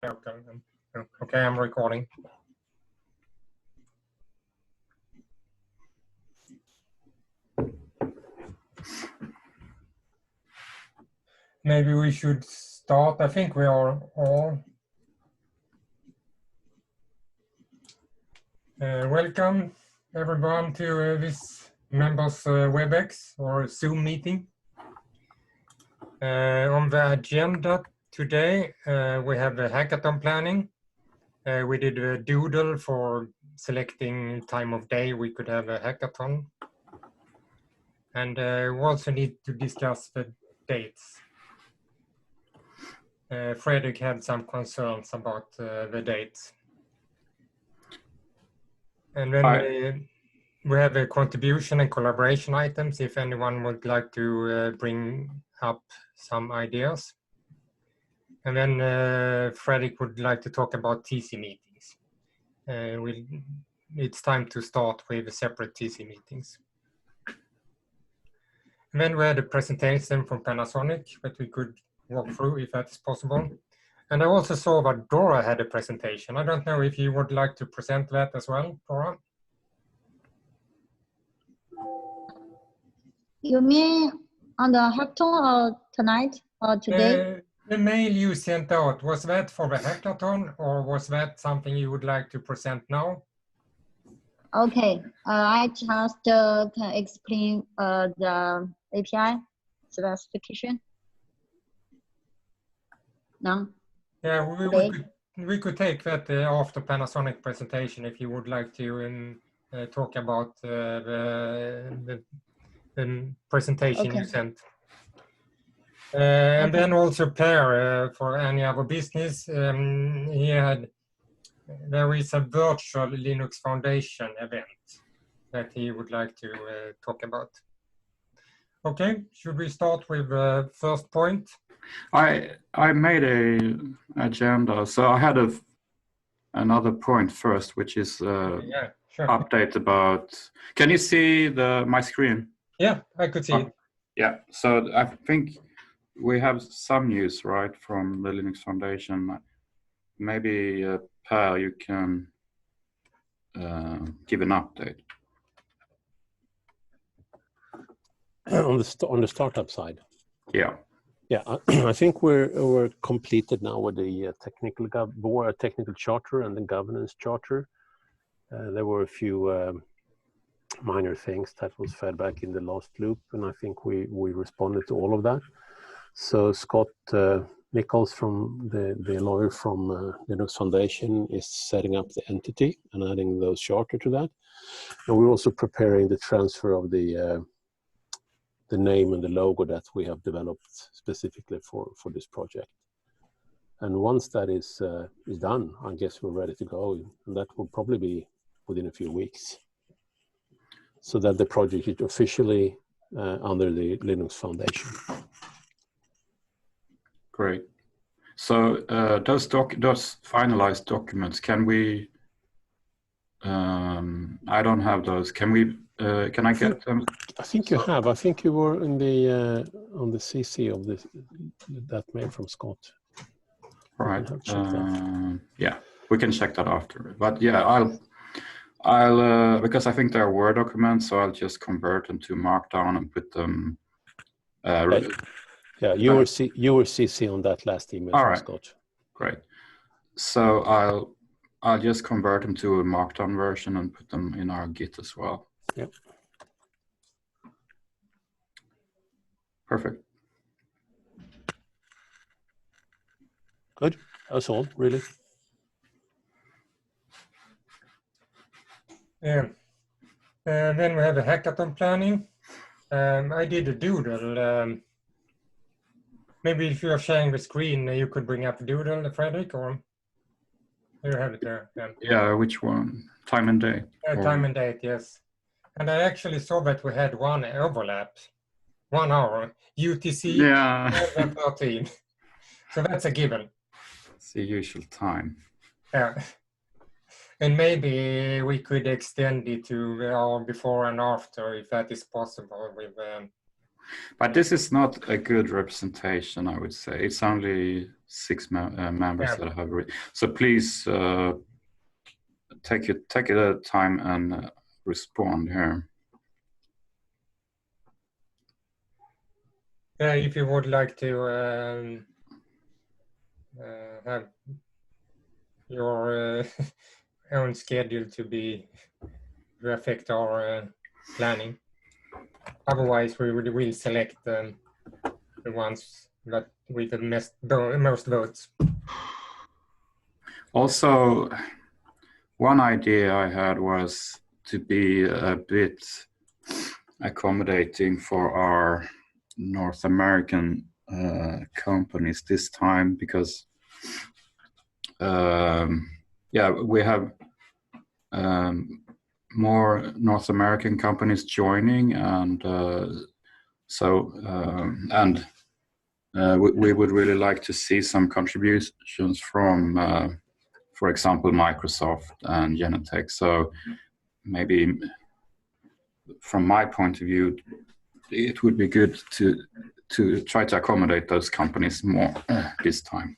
Okay, okay, I'm recording. Maybe we should start. I think we are all. Welcome everyone to this members WebEx or Zoom meeting. On the agenda today, we have a hackathon planning. We did a doodle for selecting time of day we could have a hackathon. And we also need to discuss the dates. Fredrik had some concerns about the dates. And then we have a contribution and collaboration items if anyone would like to bring up some ideas. And then Fredrik would like to talk about TC meetings. It's time to start with separate TC meetings. And then we had a presentation from Panasonic that we could walk through if that's possible. And I also saw that Dora had a presentation. I don't know if you would like to present that as well, Dora? You mean on the hackathon or tonight or today? The mail you sent out, was that for the hackathon or was that something you would like to present now? Okay, I just can explain the API specification. No? Yeah, we could take that after Panasonic presentation if you would like to talk about the presentation you sent. And then also Per, for any other business, there is a virtual Linux Foundation event that he would like to talk about. Okay, should we start with the first point? I made a agenda, so I had another point first, which is yeah, sure. Update about. Can you see my screen? Yeah, I could see it. Yeah, so I think we have some news, right, from the Linux Foundation. Maybe Per, you can give an update. On the startup side. Yeah. Yeah, I think we're completed now with the technical charter and the governance charter. There were a few minor things that was fed back in the last loop, and I think we responded to all of that. So Scott Nichols, from the lawyer from Linux Foundation, is setting up the entity and adding those charter to that. And we're also preparing the transfer of the name and the logo that we have developed specifically for this project. And once that is done, I guess we're ready to go. And that will probably be within a few weeks, so that the project is officially under the Linux Foundation. Great. So those finalized documents, can we? I don't have those. Can we? Can I get them? I think you have. I think you were in the on the CC of that mail from Scott. Right. Yeah, we can check that after. But yeah, I'll because I think they're Word documents, so I'll just convert them to Markdown and put them. Yeah, you were CC on that last email from Scott. Great. So I'll just convert them to a Markdown version and put them in our Git as well. Yep. Perfect. Good. That's all, really. Yeah. Then we have a hackathon planning. I did a doodle. Maybe if you are sharing the screen, you could bring up the doodle, Fredrik, or you have it there. Yeah, which one? Time and date. Time and date, yes. And I actually saw that we had one overlap, 1 hour, UTC, yeah. 13. So that's a given. It's the usual time. Yeah. And maybe we could extend it to our before and after, if that is possible, with But this is not a good representation, I would say. It's only 6 members that have read. So please take your time and respond here. If you would like to have your own schedule to affect our planning. Otherwise, we will select the ones that with the most votes. Also, one idea I had was to be a bit accommodating for our North American companies this time, because we have more North American companies joining, and we would really like to see some contributions from, for example, Microsoft and Genentech. So maybe from my point of view, it would be good to try to accommodate those companies more this time.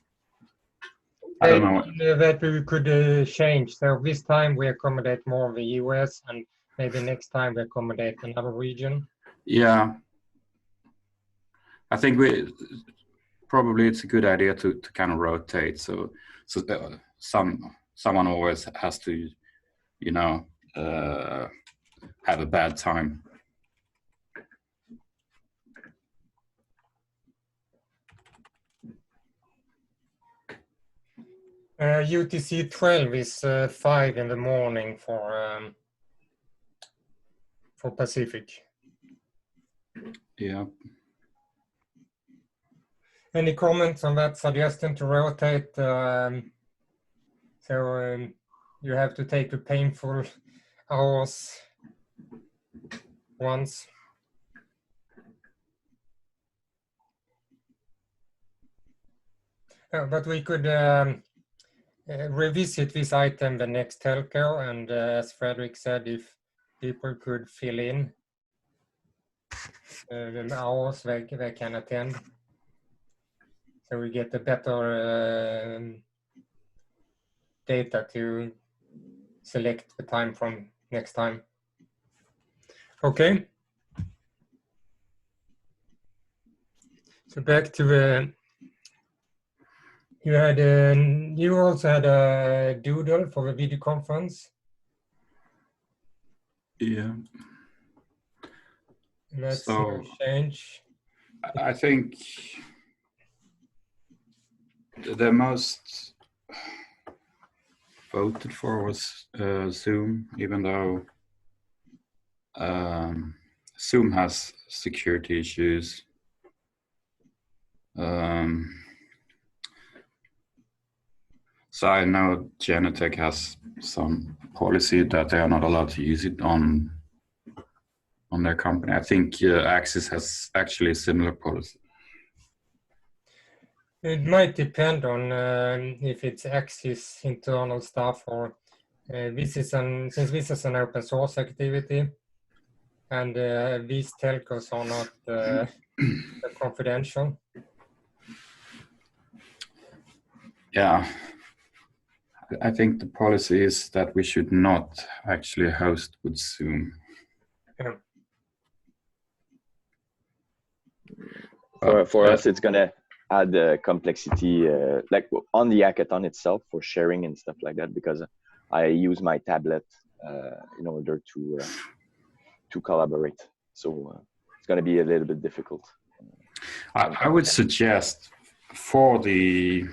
I don't know. That we could change. So this time we accommodate more of the US, and maybe next time we accommodate another region. Yeah, I think probably it's a good idea to kind of rotate. So someone always has to, have a bad time. UTC 12 is 5 in the morning for Pacific. Yeah. Any comments on that suggestion to rotate? You have to take the painful hours once. But we could revisit this item the next telco, and as Frederick said, if people could fill in the hours they can attend, so we get a better data to select the time from next time. Okay. So back to the. You also had a doodle for the video conference. Yeah. Let's change. I think the most voted for was Zoom, even though Zoom has security issues. So I know Genentech has some policy that they are not allowed to use it on their company. I think Axis has actually a similar policy. It might depend on if it's Axis internal stuff or since this is an open source activity, and these telcos are not confidential. Yeah. I think the policy is that we should not actually host with Zoom. Yeah. For us, it's going to add complexity, like on the hackathon itself for sharing and stuff like that, because I use my tablet in order to collaborate. So it's going to be a little bit difficult. I would suggest for the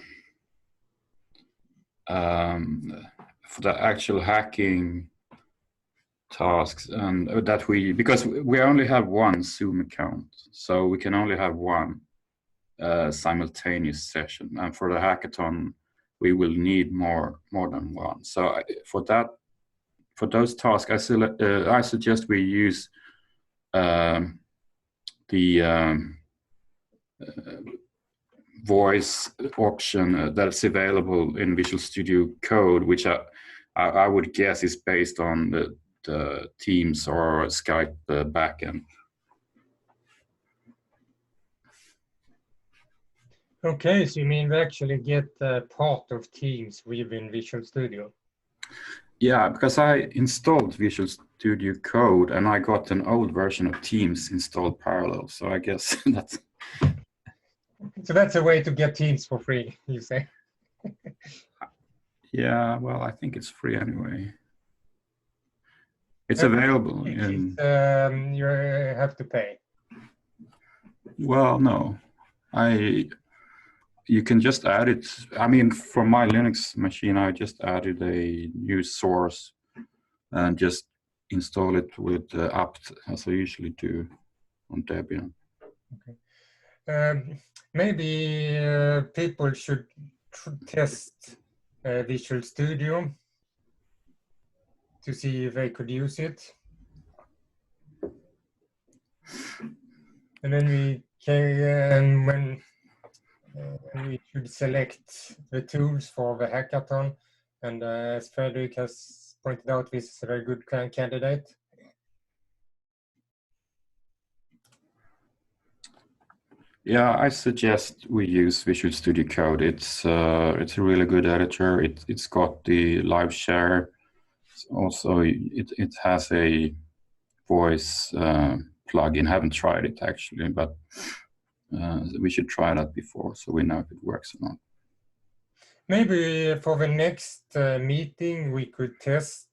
actual hacking tasks, and that because we only have one Zoom account, so we can only have one simultaneous session, and for the hackathon we will need more than one. So for those tasks, I suggest we use the voice option that's available in Visual Studio Code, which I would guess is based on the Teams or Skype backend. Okay, so you mean we actually get part of Teams within Visual Studio? Yeah, because I installed Visual Studio Code and I got an old version of Teams installed parallel. So I guess that's... So that's a way to get Teams for free, you say? Yeah, well, I think it's free anyway. It's available in... you have to pay. Well, no. You can just add it. I mean, for my Linux machine, I just added a new source and just install it with apt as I usually do on Debian. Okay. Maybe people should test Visual Studio to see if they could use it. And then we can, when we should select the tools for the hackathon. And as Frederick has pointed out, this is a very good candidate. Yeah, I suggest we use Visual Studio Code. It's a really good editor. It's got the live share. Also, it has a voice plugin. Haven't tried it actually, but we should try that before so we know if it works or not. Maybe for the next meeting, we could test,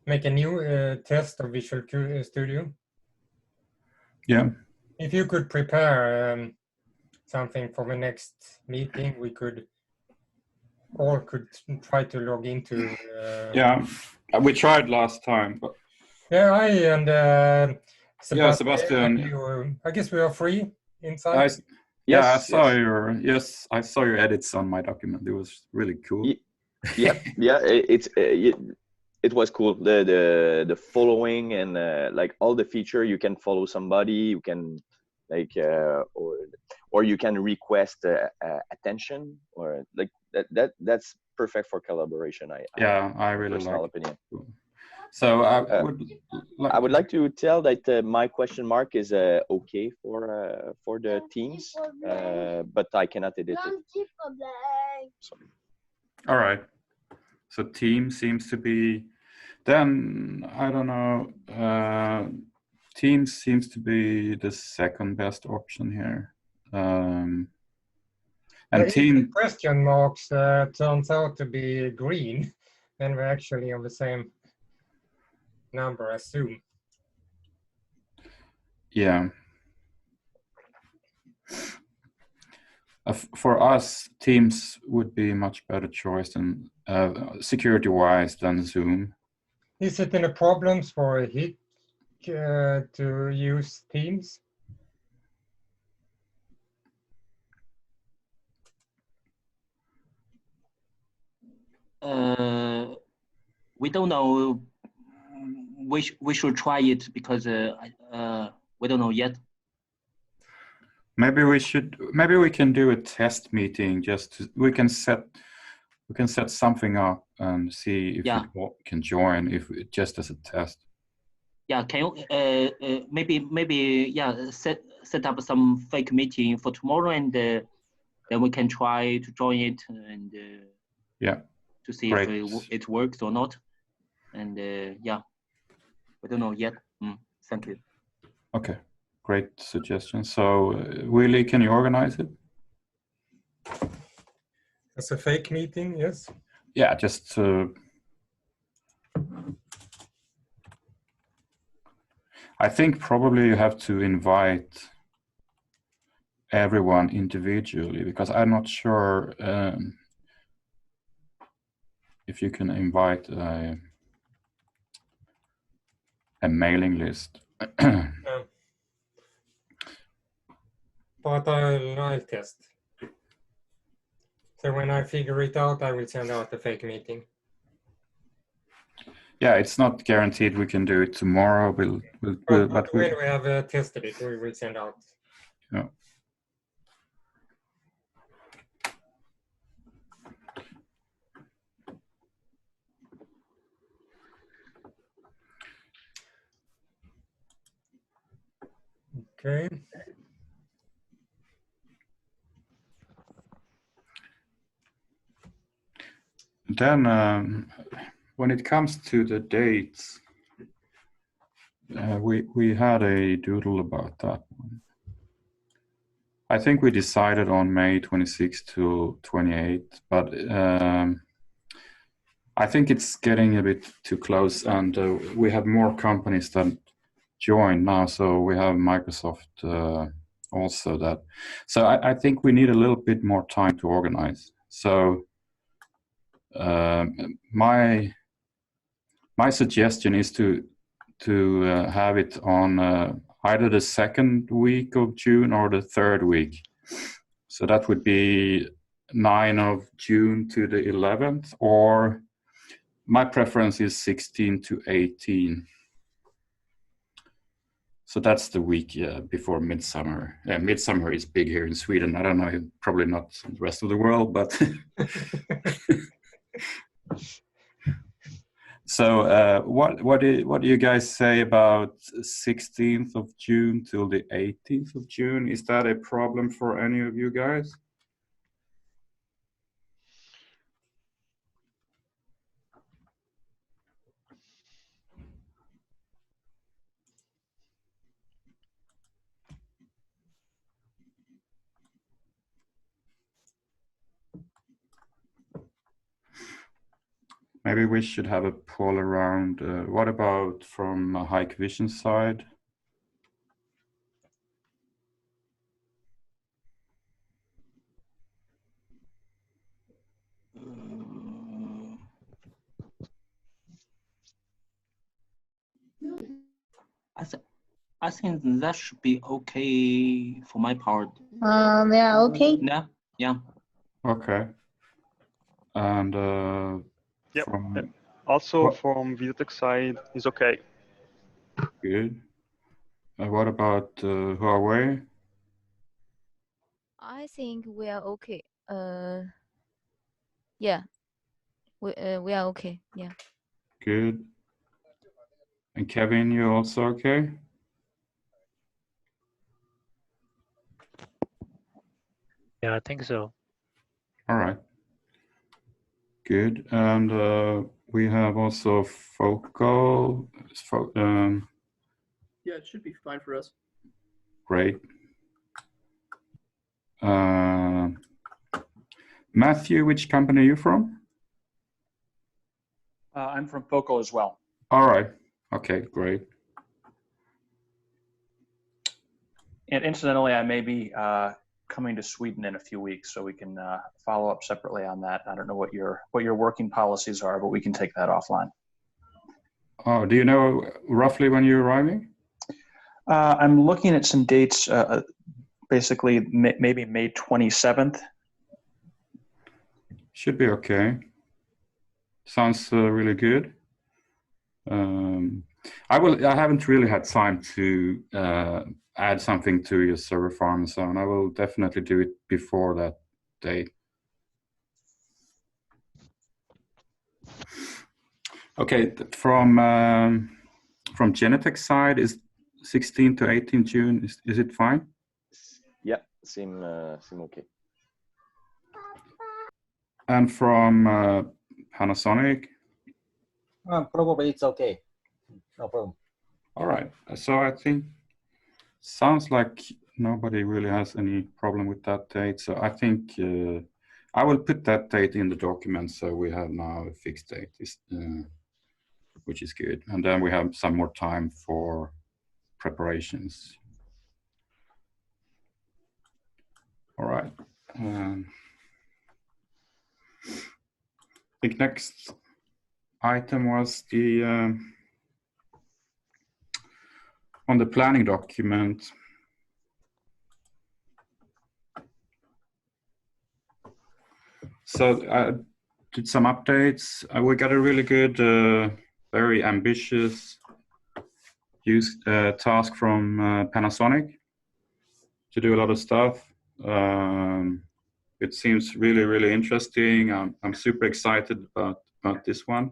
make a new test of Visual Studio. Yeah. If you could prepare something for the next meeting, we could all could try to log into. Yeah, we tried last time, but yeah, I and Sebastian. yeah, Sebastian. I guess we are free inside. I saw your edits on my document. It was really cool. Yeah, it was cool. The following and like all the feature, you can follow somebody, you can like or you can request attention, or like that's perfect for collaboration. I really personal like opinion. It. So I would like to tell that my question mark is okay for the Teams, but I cannot edit it. Sorry. All right. So Team seems to be. Then I don't know. Teams seems to be the second best option here. And Team question marks turns out to be green, then we're actually on the same number as Zoom. Yeah. For us, Teams would be a much better choice than security-wise than Zoom. Is it any problems for a HIC to use Teams? We don't know. We should try it because we don't know yet. Maybe we can do a test meeting. We can set something up and see if we can join, if just as a test. Yeah, can you maybe set up some fake meeting for tomorrow, and then we can try to join it and to see if it works or not. And we don't know yet. Thank you. Okay, great suggestion. So Willie, can you organize it? As a fake meeting, yes. Yeah, just I think probably you have to invite everyone individually, because I'm not sure if you can invite a mailing list. But I'll test. So when I figure it out, I will send out the fake meeting. Yeah, it's not guaranteed we can do it tomorrow. But when we have tested it, we will send out. Yeah. Okay. then when it comes to the dates, we had a doodle about that one. I think we decided on May 26th to 28th, but I think it's getting a bit too close, and we have more companies that join now. So we have Microsoft also that. So I think we need a little bit more time to organize. So my suggestion is to have it on either the second week of June or the third week. So that would be 9 of June to the 11th, or my preference is 16 to 18. So that's the week before Midsummer. Midsummer is big here in Sweden. I don't know, probably not the rest of the world, but so what do you guys say about 16th of June till the 18th of June? Is that a problem for any of you guys? Maybe we should have a poll around. What about from a Hike Vision side? I think that should be okay for my part. We are okay. Yeah, yeah. Okay. And Yep. from Also what? from Videotech side is okay. Good. What about Huawei? I think we are okay. Yeah, we are okay. Yeah. Good. And Kevin, you also okay? Yeah, I think so. All right. Good. And we have also Focal. Yeah, it should be fine for us. Great. Matthew, which company are you from? I'm from Focal as well. All right. Okay, great. And incidentally, I may be coming to Sweden in a few weeks, so we can follow up separately on that. I don't know what your working policies are, but we can take that offline. Oh, do you know roughly when you're arriving? I'm looking at some dates, basically maybe May 27th. Should be okay. Sounds really good. I haven't really had time to add something to your server farm and so on. I will definitely do it before that date. Okay, from Genetec side, is 16 to 18 June, is it fine? Yeah, seem okay. And from Panasonic? Probably it's okay. No problem. All right. So I think sounds like nobody really has any problem with that date. So I think I will put that date in the document. So we have now a fixed date, which is good. And then we have some more time for preparations. All right. I think next item was the on the planning document. So I did some updates. We got a really good, very ambitious task from Panasonic to do a lot of stuff. It seems really, really interesting. I'm super excited about this one.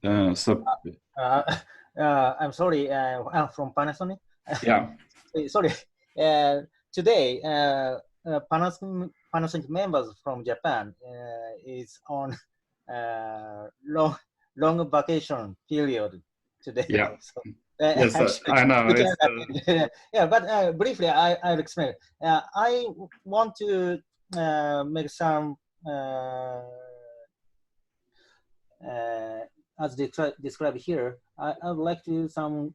I'm sorry. I'm from Panasonic. Yeah. Sorry. today, Panasonic members from Japan is on long vacation period today. Yeah. So, Yes, actually, I know. we can yeah, but briefly, I'll explain. I want to make some as described here. I would like to do some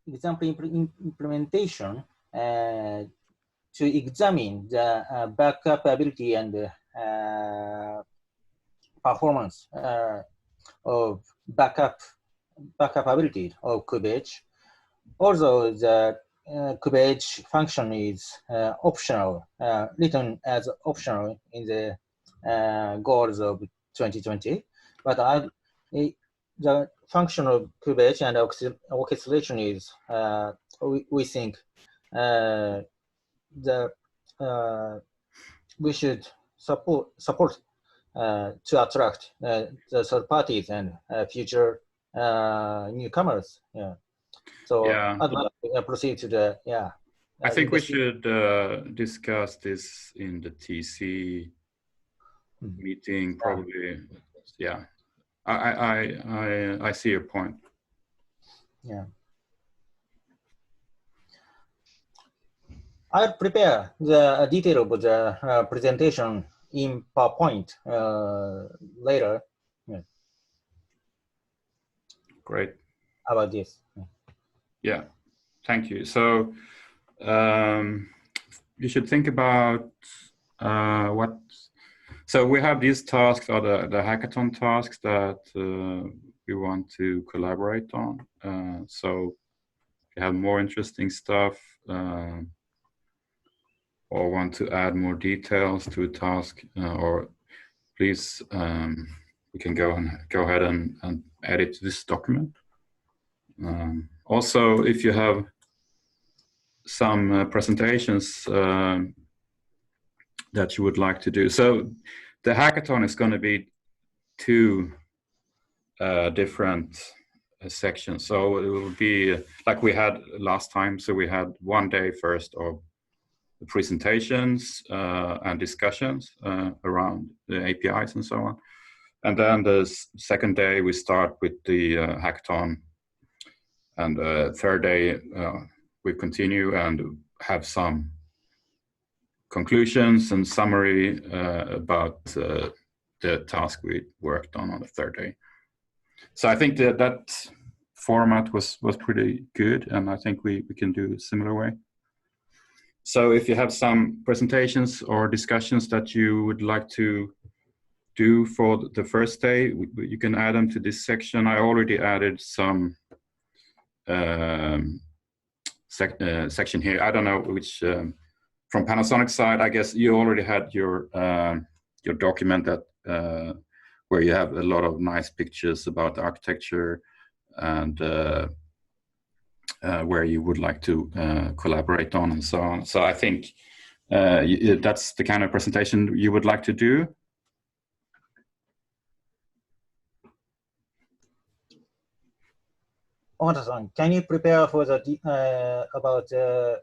example implementation to examine the backup ability and performance of backup ability of Kubage. Although the Kubage function is optional, written as optional in the goals of 2020, but the function of Kubage and orchestration is, we think, we should support to attract the third parties and future newcomers. Yeah. So yeah. I'd like to proceed to the I think we should discuss this in the TC meeting probably. Yeah, I see your point. Yeah. I'll prepare the detail of the presentation in PowerPoint later. Yeah. Great. About this. Yeah, thank you. So you should think about what. So we have these tasks, or the hackathon tasks that we want to collaborate on. So if you have more interesting stuff, or want to add more details to a task, or please, we can go ahead and edit this document. Also, if you have some presentations that you would like to do. So the hackathon is going to be two different sections. So it will be like we had last time. So we had one day first of the presentations and discussions around the APIs and so on. And then the second day we start with the hackathon. And third day we continue and have some conclusions and summary about the task we worked on the third day. So I think that format was pretty good, and I think we can do a similar way. So if you have some presentations or discussions that you would like to do for the first day, you can add them to this section. I already added some section here. I don't know which, from Panasonic side, I guess you already had your document that where you have a lot of nice pictures about the architecture and where you would like to collaborate on and so on. So I think that's the kind of presentation you would like to do. Ohata-san, can you prepare for the about the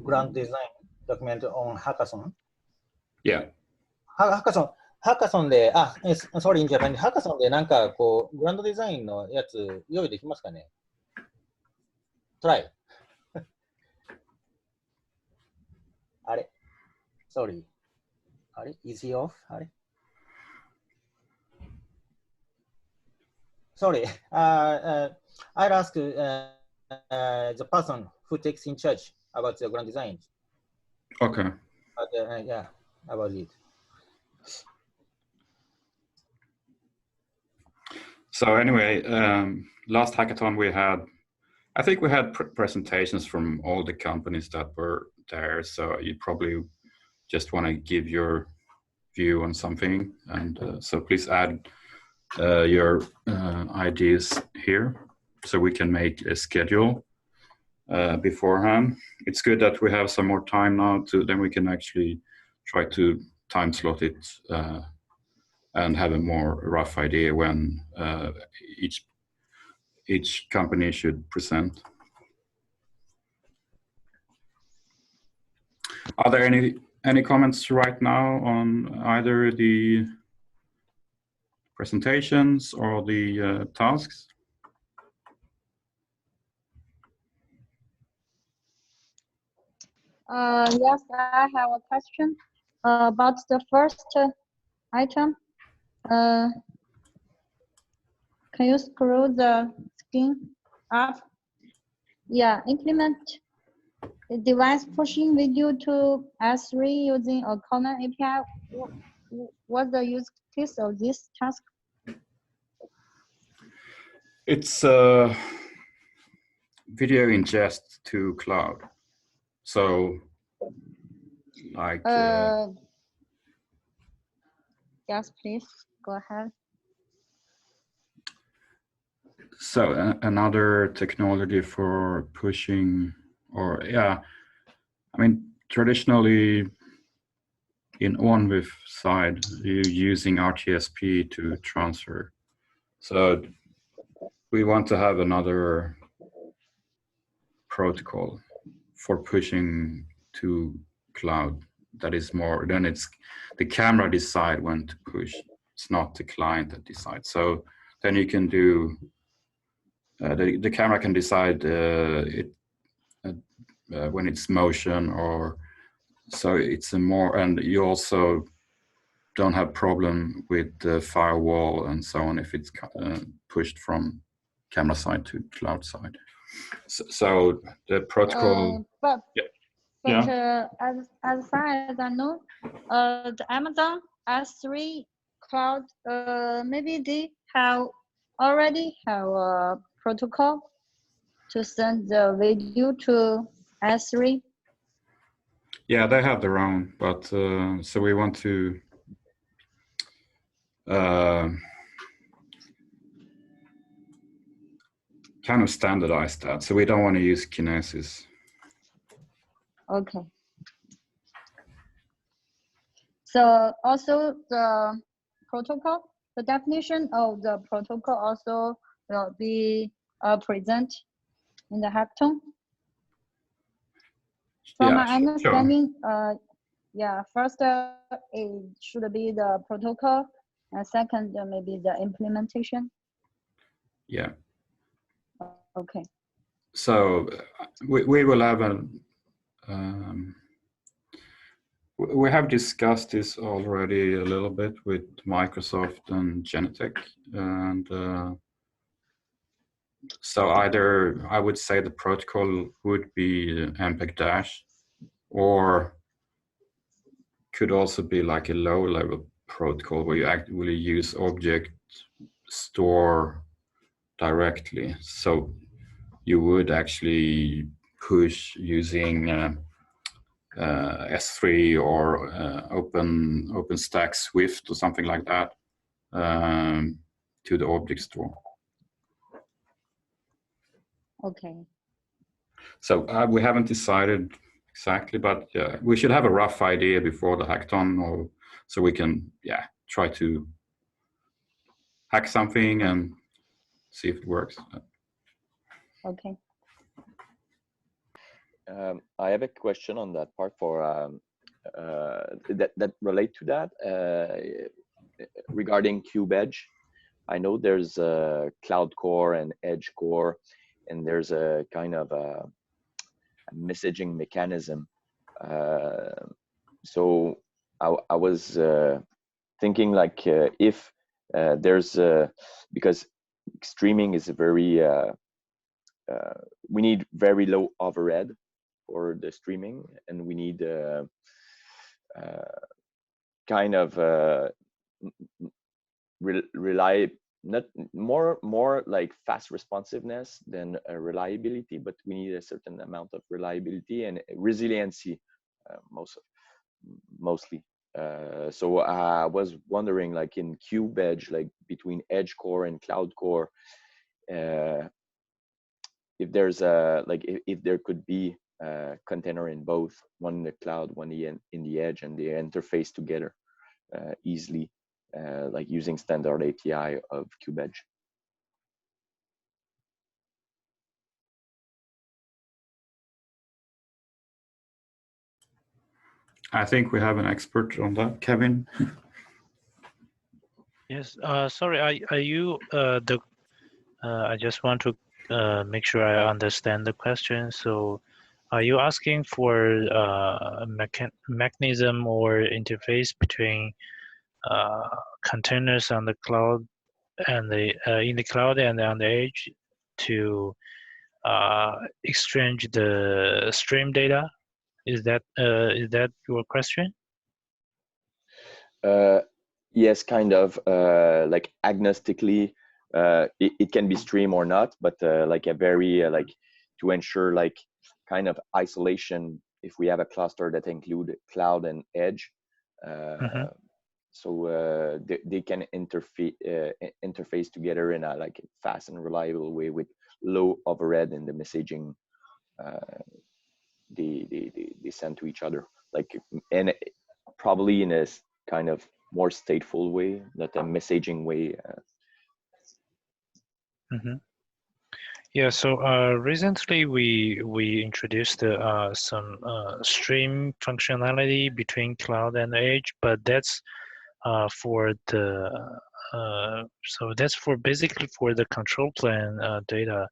grand design document on hackathon? Yeah. ハカソンで、sorry, in Japan, ハカソンでなんかこう、グランドデザインのやつ用意できますかね？トライ。あれ ?sorry. あれ ?is he off? あれ ?sorry. I'll ask the person who takes in charge about the grand design. Okay. Yeah, about it. So anyway, last hackathon we had, I think we had presentations from all the companies that were there. So you probably just want to give your view on something. And so please add your ideas here so we can make a schedule beforehand. It's good that we have some more time now then we can actually try to time slot it and have a more rough idea when each company should present. Are there any comments right now on either the presentations or the tasks? Yes, I have a question about the first item. Can you scroll the screen up? Yeah, implement device pushing video to S3 using a common API. What's the use case of this task? It's video ingest to cloud. So, like. Yes, please go ahead. So another technology for pushing, or yeah, I mean traditionally in ONWIF side, you're using RTSP to transfer. So we want to have another protocol for pushing to cloud that is more, then it's the camera decide when to push. It's not the client that decides. So then you can do, the camera can decide when it's motion, or so it's a more, and you also don't have problem with the firewall and so on if it's pushed from camera side to cloud side. So the protocol. But yeah. As far as I know, the Amazon S3 cloud, maybe they already have a protocol to send the video to S3. Yeah, they have their own, but so we want to kind of standardize that. So we don't want to use Kinesis. Okay. So also the protocol, the definition of the protocol also will be present in the hackathon. From my understanding, yeah, first it should be the protocol, and second maybe the implementation. Yeah. Okay. So we will have we have discussed this already a little bit with Microsoft and Genetec, and so either I would say the protocol would be MPEG-, or could also be like a low-level protocol where you actually use object store directly. So you would actually push using S3 or OpenStack Swift or something like that to the object store. Okay. So we haven't decided exactly, but we should have a rough idea before the hackathon, or so we can try to hack something and see if it works. Okay. I have a question on that part for that relate to that regarding Cube Edge. I know there's a Cloud Core and Edge Core, and there's a kind of a messaging mechanism. So I was thinking like if there's because streaming is a very we need very low overhead for the streaming, and we need kind of not more like fast responsiveness than reliability, but we need a certain amount of reliability and resiliency mostly. So I was wondering, like in Cube Edge, like between Edge Core and Cloud Core, if there's a if there could be a container in both, one in the cloud, one in the edge, and they interface together easily, like using standard API of Cube Edge. I think we have an expert on that, Kevin. Yes. Sorry. Are you I just want to make sure I understand the question. So, are you asking for a mechanism or interface between containers on the cloud and the in the cloud and on the edge to exchange the stream data? Is that your question? Yes, kind of. Like agnostically, it can be stream or not, but like a very like to ensure like kind of isolation if we have a cluster that include cloud and edge. So they can interface together in a like fast and reliable way with low overhead in the messaging they send to each other, like, and probably in a kind of more stateful way, not a messaging way. Yeah, so recently we introduced some stream functionality between cloud and edge, but that's for the so that's for basically for the control plane data,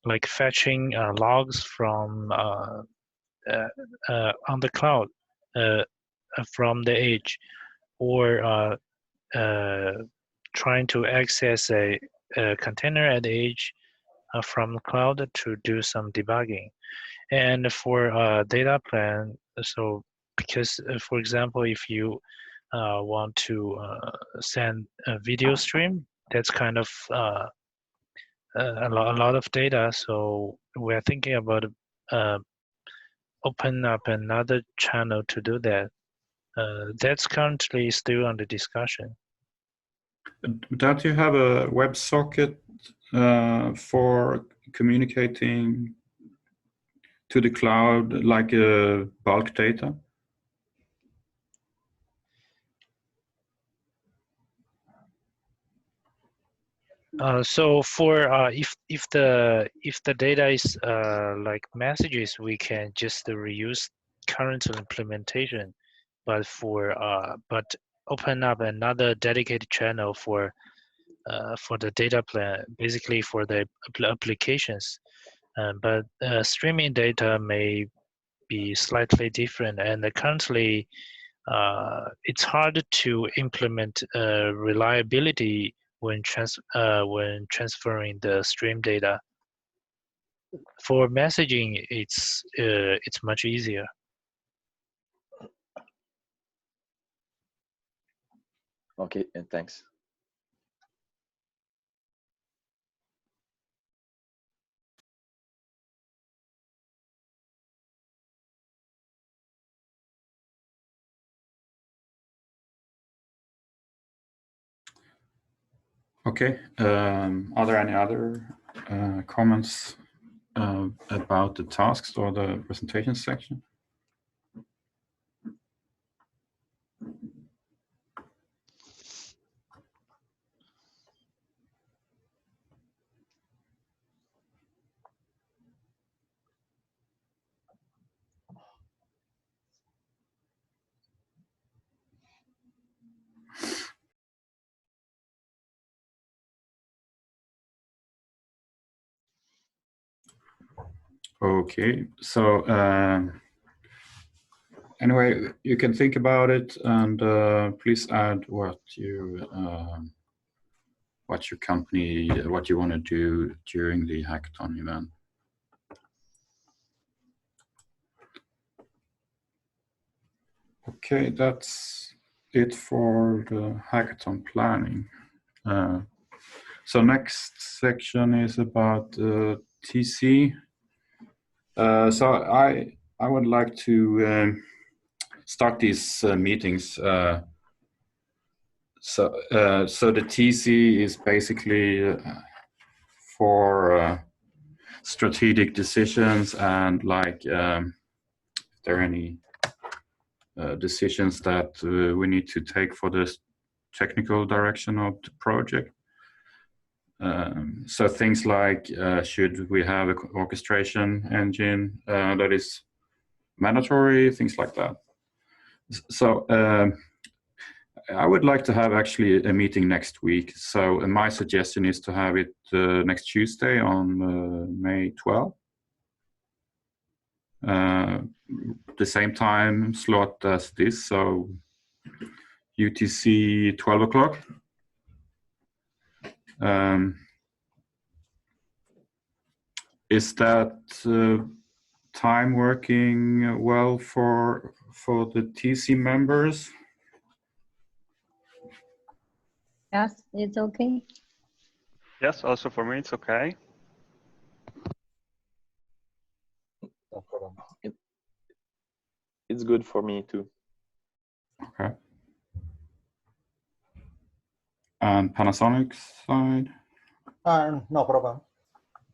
like fetching logs from on the cloud from the edge, or trying to access a container at the edge from the cloud to do some debugging. And for data plan, so because for example, if you want to send a video stream, that's kind of a lot of data. So we're thinking about open up another channel to do that. That's currently still under discussion. Don't you have a WebSocket for communicating to the cloud like bulk data? So for if the data is like messages, we can just reuse current implementation, but but open up another dedicated channel for the data plan, basically for the applications. But streaming data may be slightly different, and currently it's hard to implement reliability when transferring the stream data. For messaging, it's much easier. Okay, and thanks. Okay. Are there any other comments about the tasks or the presentation section? Okay, so anyway, you can think about it, and please add what your company, what you want to do during the hackathon event. Okay, that's it for the hackathon planning. So next section is about TC. So I would like to start these meetings. So the TC is basically for strategic decisions, and like if there are any decisions that we need to take for the technical direction of the project. So things like should we have an orchestration engine that is mandatory, things like that. So I would like to have actually a meeting next week. So my suggestion is to have it next Tuesday on May 12th. The same time slot as this, so UTC 12 o'clock. Is that time working well for the TC members? Yes, it's okay. Yes, also for me, it's okay. No problem. It's good for me too. Okay. And Panasonic side? No problem.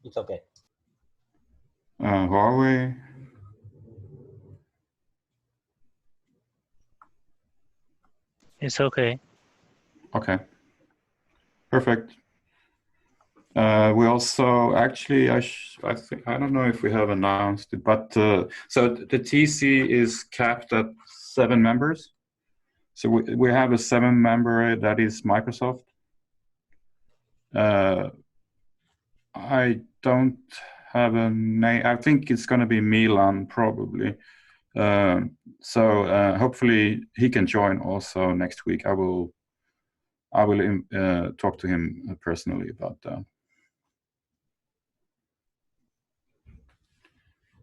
It's okay. Huawei? It's okay. Okay. Perfect. We also actually, I think, I don't know if we have announced it, but so the TC is capped at 7 members. So we have a 7-member that is Microsoft. I don't have a name. I think it's going to be Milan probably. So hopefully he can join also next week. I will talk to him personally about that.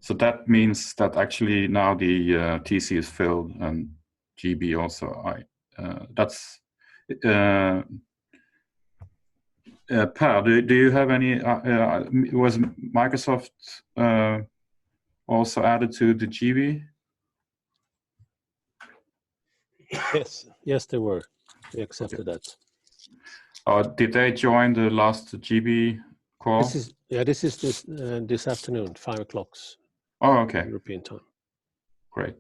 So that means that actually now the TC is filled and GB also. That's Per. Do you have any? Was Microsoft also added to the GB? Yes, they were. They accepted that. Did they join the last GB call? This is this afternoon, 5 o'clock. Oh, okay. European time. Great.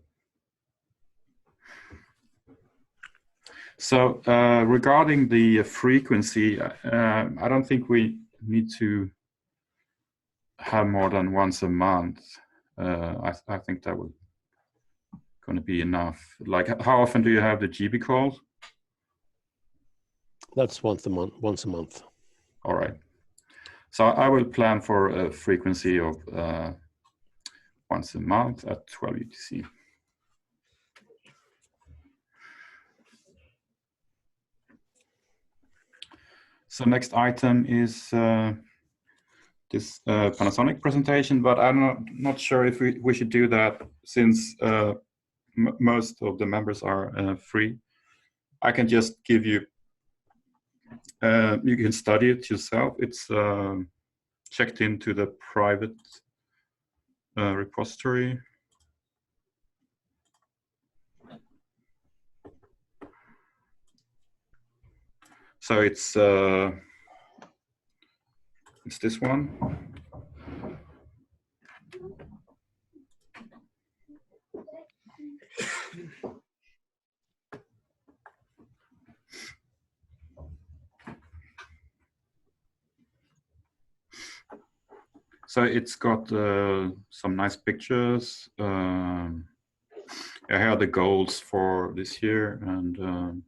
So regarding the frequency, I don't think we need to have more than once a month. I think that would going to be enough. Like, how often do you have the GB calls? That's once a month. All right. So I will plan for a frequency of once a month at 12 UTC. So next item is this Panasonic presentation, but I'm not sure if we should do that since most of the members are free. I can just give you, you can study it yourself. It's checked into the private repository. So it's this one. So it's got some nice pictures. Here are the goals for this year, and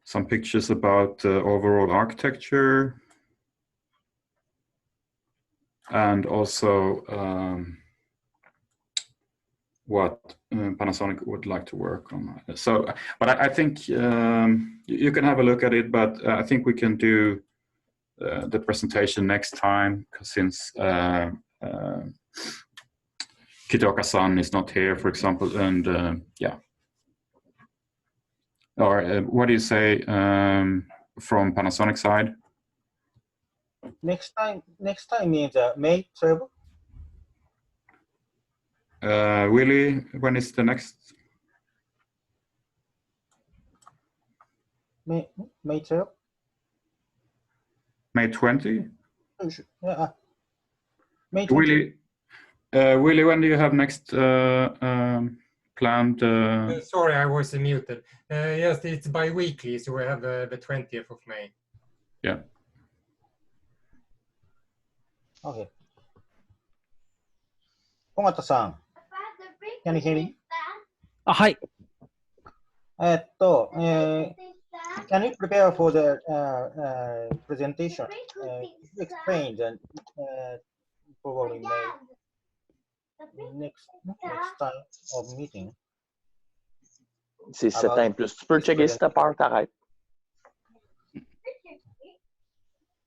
some pictures about overall architecture, and also what Panasonic would like to work on. So, but I think you can have a look at it, but I think we can do the presentation next time, since Kitaoka-san is not here, for example, and yeah. Or what do you say from Panasonic side? Next time is May 12. Willie, when is the next? May 12. May 20? Yeah. May 20. Willie, when do you have next planned? Sorry, I was muted. Yes, it's bi-weekly, so we have the 20th of May. Yeah. Okay. Ogata-san. Can you hear me? あ、はい。Can you prepare for the presentation? Explain the probably next time of meeting. C'est 7 ans plus. Tu peux checker si t'as peur, t'arrêtes.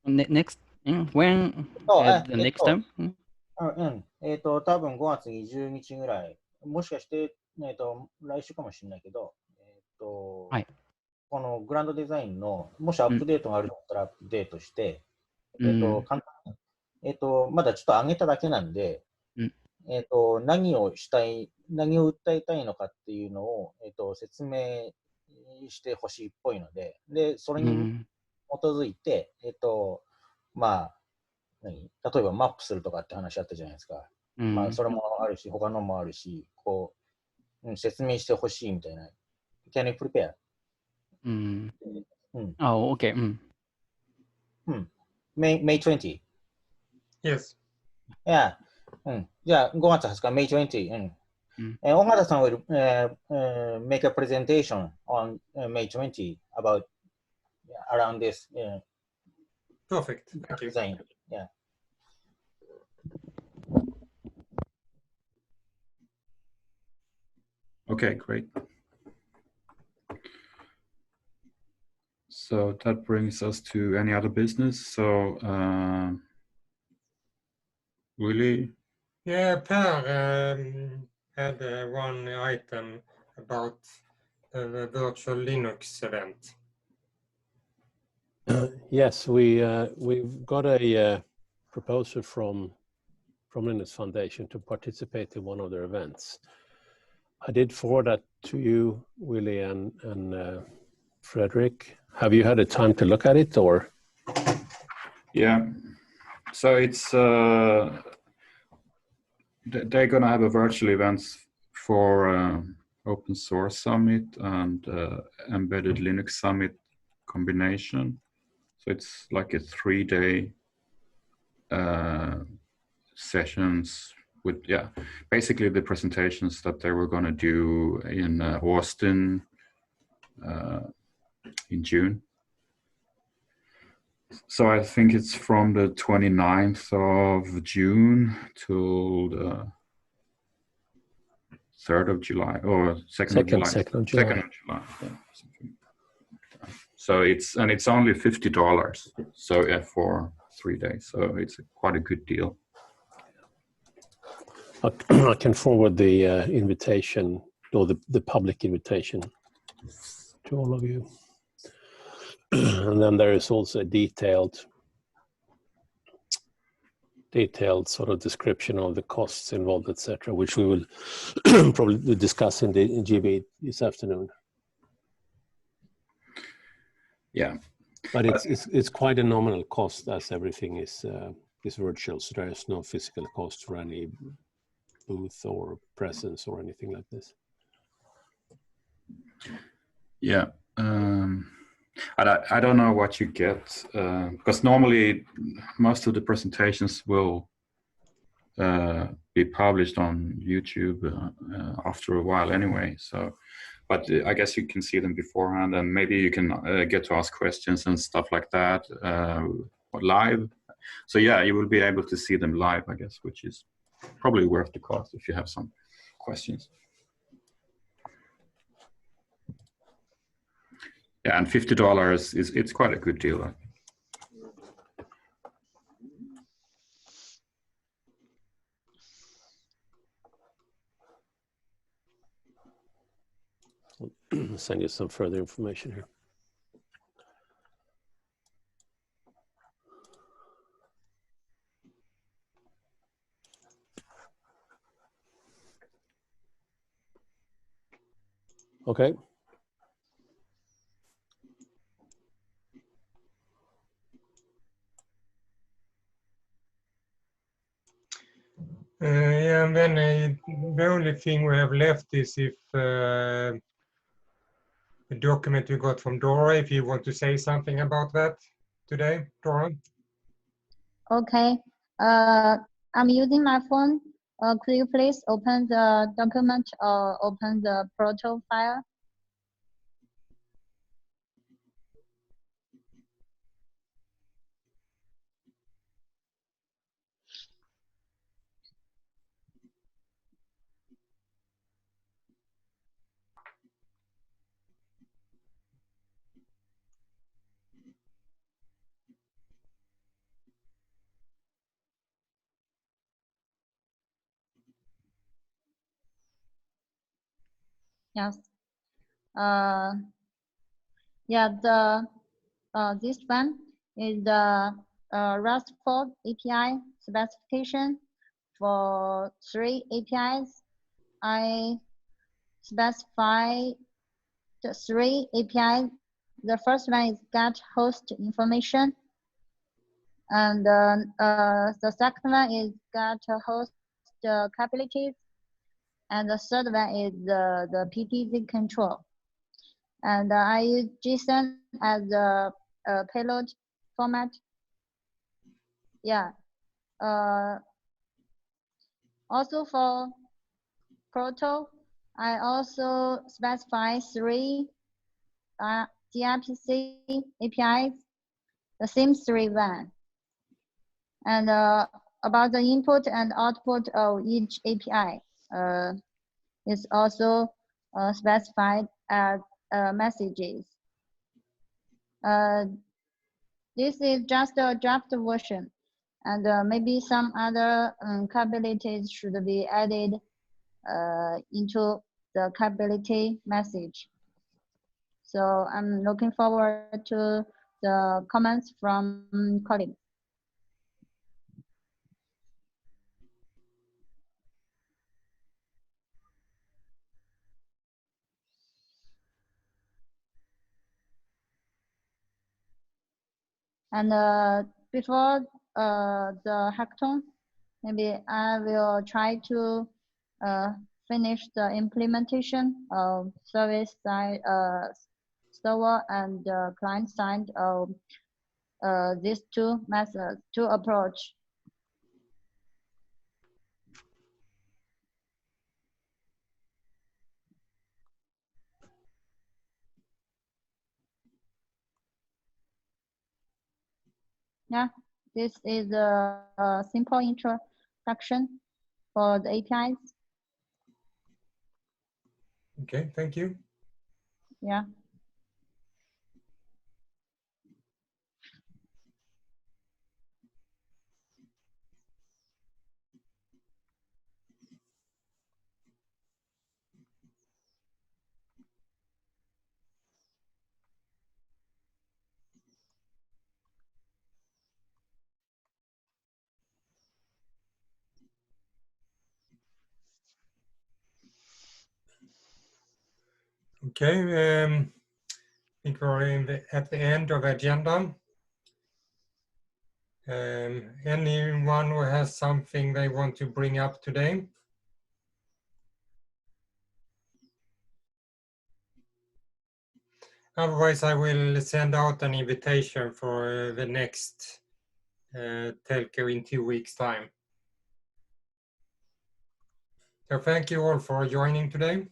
Next, when the next time? 多分5月20日ぐらい、もしかして、来週かもしれないけど、はい、このグランドデザインの、もしアップデートがあるんだったらアップデートして、簡単まだちょっと上げただけなんで、何をしたい、何を訴えたいのかっていうのを、説明してほしいっぽいので、で、それに基づいて、まあ、例えばマップするとかって話あったじゃないですか。まあ、それもあるし、他のもあるし、こう、説明してほしいみたいな。Can you prepare? Oh, okay. May 20? Yes. Yeah. じゃあ、5月20日、May 20. 大畑さん will make a presentation on May 20 about around this Perfect. Thank you. design. Yeah. Okay, great. So that brings us to any other business. So, Willie? Yeah, Per had one item about the virtual Linux event. Yes, we've got a proposal from Linux Foundation to participate in one of their events. I did forward that to you, Willie and Frederick. Have you had a time to look at it, or? Yeah, so it's they're gonna have a virtual events for Open Source Summit and Embedded Linux Summit combination. So it's like a 3-day sessions with, basically the presentations that they were going to do in Austin in June. So I think it's from the 29th of June till the 3rd of July or 2nd of July. 2nd of July. 2nd of July. Yeah. So it's only $50. So yeah, for 3 days. So it's quite a good deal. I can forward the invitation or the public invitation to all of you. And then there is also a detailed sort of description of the costs involved, etc., which we will probably discuss in GB this afternoon. Yeah, but it's quite a nominal cost, as everything is virtual, so there is no physical cost for any booth or presence or anything like this. Yeah. I don't know what you get, because normally most of the presentations will be published on YouTube after a while anyway. So, but I guess you can see them beforehand, and maybe you can get to ask questions and stuff like that live. So yeah, you will be able to see them live, I guess, which is probably worth the cost if you have some questions. Yeah, and $50 it's quite a good deal. I'll send you some further information here. Okay. Yeah, and then the only thing we have left is if the document you got from Dora, if you want to say something about that today, Dora. Okay. I'm using my phone. Could you please open the document or open the proto file? Yes. Yeah, this one is the RESTful API specification for 3 APIs. I specify the 3 APIs. The first one is get host information, and the second one is get host capabilities, and the third one is the PTZ control. And I use JSON as the payload format. Yeah. Also for Proto, I also specify 3 gRPC APIs, the same 3 one. And about the input and output of each API is also specified as messages. This is just a draft version, and maybe some other capabilities should be added into the capability message. So I'm looking forward to the comments from colleagues. And before the hackathon, maybe I will try to finish the implementation of service side server and client side of these 2 methods, 2 approach. Yeah, this is a simple introduction for the APIs. Okay, thank you. Yeah. Okay, I think we're at the end of the agenda. Anyone who has something they want to bring up today? Otherwise, I will send out an invitation for the next telco in 2 weeks' time. So thank you all for joining today.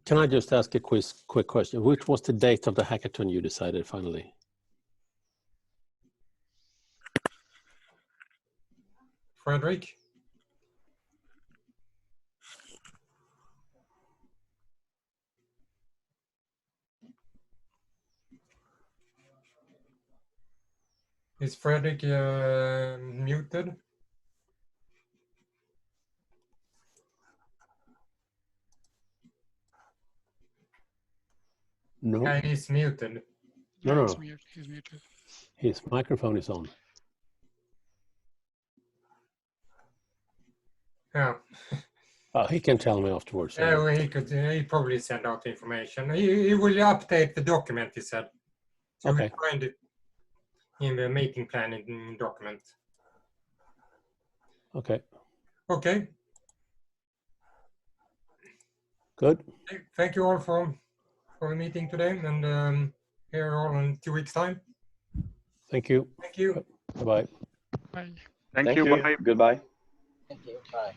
Can I just ask a quick question? Which was the date of the hackathon you decided finally? Frederick? Is Frederick muted? No. Yeah, he's muted. No. He's muted. His microphone is on. Yeah. He can tell me afterwards. Yeah, well, he probably send out information. He will update the document, he said. So okay. we'll find it in the meeting planning document. Okay. Okay. Good. Thank you all for the meeting today, and here all in 2 weeks' time. Thank you. Thank you. Bye-bye. Bye. Thank you. Bye. Goodbye. Thank you. Bye.